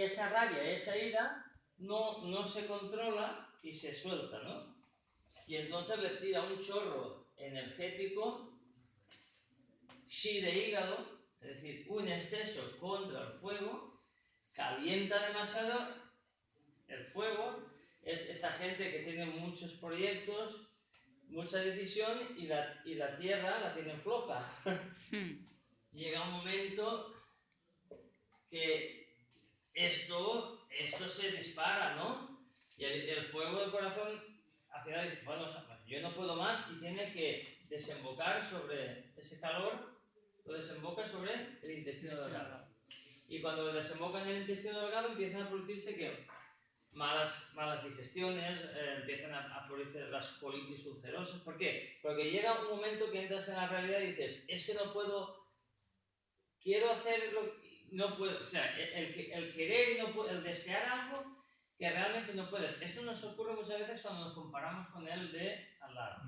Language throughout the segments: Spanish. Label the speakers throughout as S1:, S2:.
S1: esa rabia, esa ira, no se controla y se suelta, ¿no? Y entonces le tira un chorro energético, chi de hígado, es decir, un exceso contra el fuego, calienta demasiado el fuego, es esta gente que tiene muchos proyectos, mucha decisión y la tierra la tiene floja. Llega un momento que esto se dispara, ¿no? Y el fuego del corazón al final dice, bueno, yo no puedo más y tiene que desembocar sobre ese calor, lo desemboca sobre el intestino delgado. Y cuando lo desemboca en el intestino delgado empiezan a producirse ¿qué? Malas digestiones, empiezan a producir las colitis ulcerosas. ¿Por qué? Porque llega un momento que entras en la realidad y dices, es que no puedo, quiero hacerlo, no puedo, o sea, el querer y no puedo, el desear algo que realmente no puedes. Esto nos ocurre muchas veces cuando nos comparamos con el de al lado.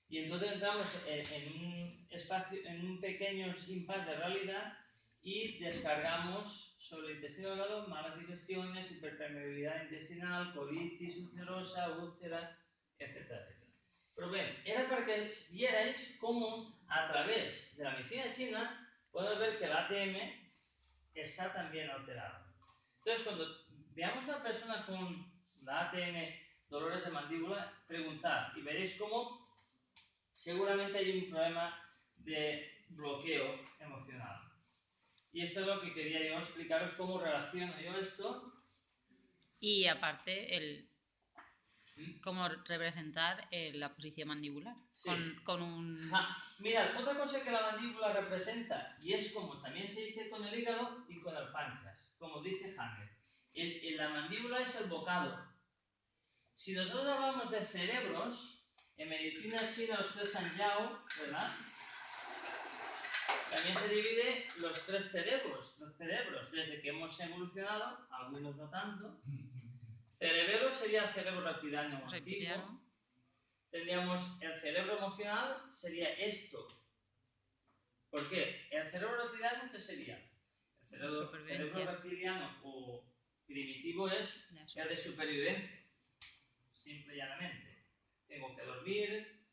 S1: Y entonces entramos en un espacio, en un pequeño impasse de realidad y descargamos sobre el intestino delgado malas digestiones, hiperpermeabilidad intestinal, colitis ulcerosa, úlcera, etcétera, etcétera. Pero bien, era para que vierais cómo a través de la medicina china podemos ver que el ATM está también alterado. Entonces, cuando veamos a una persona con la ATM, dolores de mandíbula, preguntad y veréis cómo seguramente hay un problema de bloqueo emocional. Y esto es lo que quería yo explicaros, cómo relaciono yo esto.
S2: Y aparte, cómo representar la posición mandibular. Sí. Con un...
S1: Mirad, otra cosa que la mandíbula representa, y es como también se dice con el hígado y con el páncreas, como dice Hamlet. La mandíbula es el bocado. Si nosotros hablamos de cerebros, en medicina china los tres sanjiao, ¿verdad? También se divide los tres cerebros, desde que hemos evolucionado, algunos no tanto. Cerebelo sería el cerebro reptiliano antiguo. Tendríamos el cerebro emocional, sería esto. ¿Por qué? El cerebro reptiliano, ¿qué sería? El cerebro reptiliano o primitivo es el de supervivencia. Simple y llanamente. Tengo que dormir,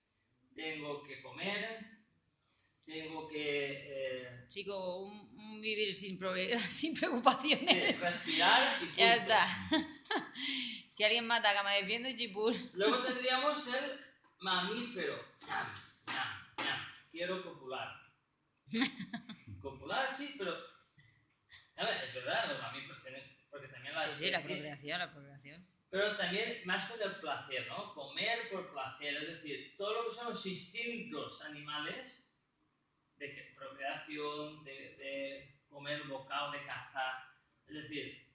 S1: tengo que comer, tengo que...
S2: Chico, un vivir sin preocupaciones.
S1: Sí, respirar y punto.
S2: Ya está. Si alguien mata, que me defiendo y chipur.
S1: Luego tendríamos el mamífero. Quiero copular. Copular sí, pero... A ver, es verdad, los mamíferos tienen... Porque también
S2: la procreación.
S1: Pero también más con el placer, ¿no? Comer por placer, es decir, todo lo que son los instintos animales de procreación, de comer bocado, de cazar, es decir,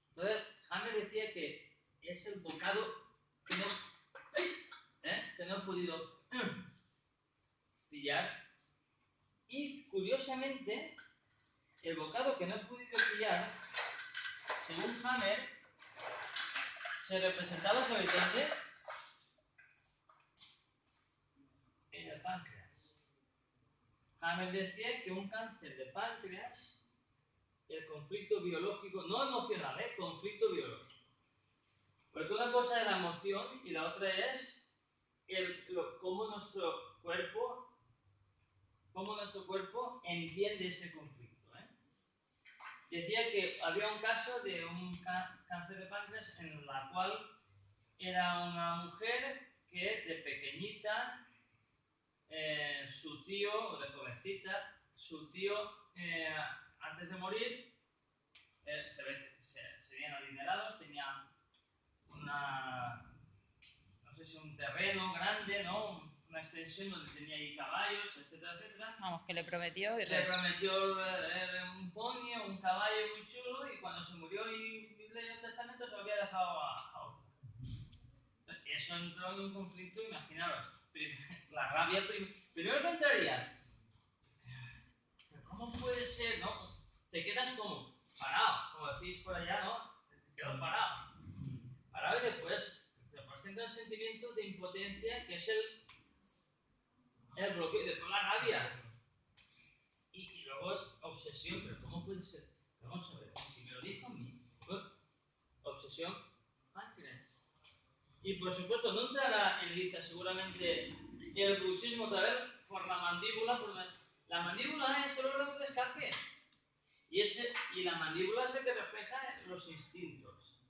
S1: entonces Hammer decía que es el bocado que no he podido pillar, y curiosamente el bocado que no he podido pillar, según Hammer, se representaba sobre todo en el páncreas. Hammer decía que un cáncer de páncreas, el conflicto biológico, no emocional, conflicto biológico. Porque una cosa es la emoción y la otra es cómo nuestro cuerpo entiende ese conflicto. Decía que había un caso de un cáncer de páncreas en la cual era una mujer que de pequeñita, su tío, o de jovencita, su tío, antes de morir, se ve que serían adinerados, tenía no sé si un terreno grande, ¿no? Una extensión donde tenía ahí caballos, etcétera, etcétera.
S2: Vamos, que le prometió y
S1: le prometió un pony, un caballo muy chulo, y cuando se murió y leyó el testamento se lo había dejado a otro. Entonces, eso entró en un conflicto, imaginaros, la rabia primero que entraría, pero ¿cómo puede ser? ¿No? Te quedas como parado, como decís por allá, ¿no? Te quedas parado y después te entra un sentimiento de impotencia que es el bloqueo, después la rabia y luego obsesión. Pero ¿cómo puede ser? Vamos a ver, si me lo dice páncreas. Y por supuesto, no entrará en lista seguramente el bruxismo otra vez por la mandíbula. La mandíbula es el órgano de escape. Y la mandíbula es el que refleja los instintos.